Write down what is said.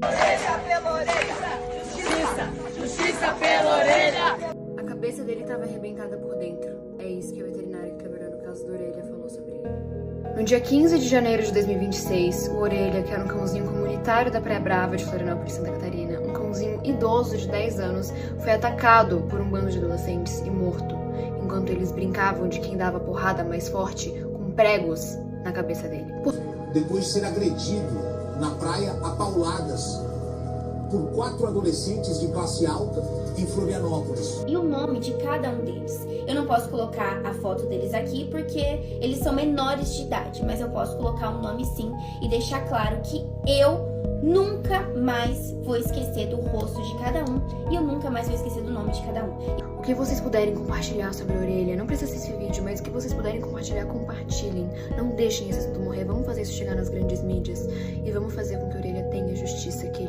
Justiça pela orelha! Justiça! Justiça pela orelha! A cabeça dele estava arrebentada por dentro. É isso que o veterinário que trabalhou no caso da Orelha falou sobre ele. No dia 15 de janeiro de 2026, o Orelha, que era um cãozinho comunitário da Praia Brava de Florianópolis, Santa Catarina, um cãozinho idoso de 10 anos, foi atacado por um bando de adolescentes e morto, enquanto eles brincavam de quem dava porrada mais forte com pregos na cabeça dele. Depois de ser agredido na praia a pauladas por 4 adolescentes de classe alta em Florianópolis. E o nome de cada um deles. Eu não posso colocar a foto deles aqui porque eles são menores de idade, mas eu posso colocar um nome sim e deixar claro que eu nunca mais vou esquecer do rosto de cada um e eu nunca mais vou esquecer do nome de cada um. O que vocês puderem compartilhar sobre a Orelha, não precisa ser esse vídeo, mas o que vocês puderem compartilhar, compartilhem. Não deixem esse assunto morrer, vamos fazer isso chegar nas grandes mídias e vamos fazer com que a Orelha tenha a justiça que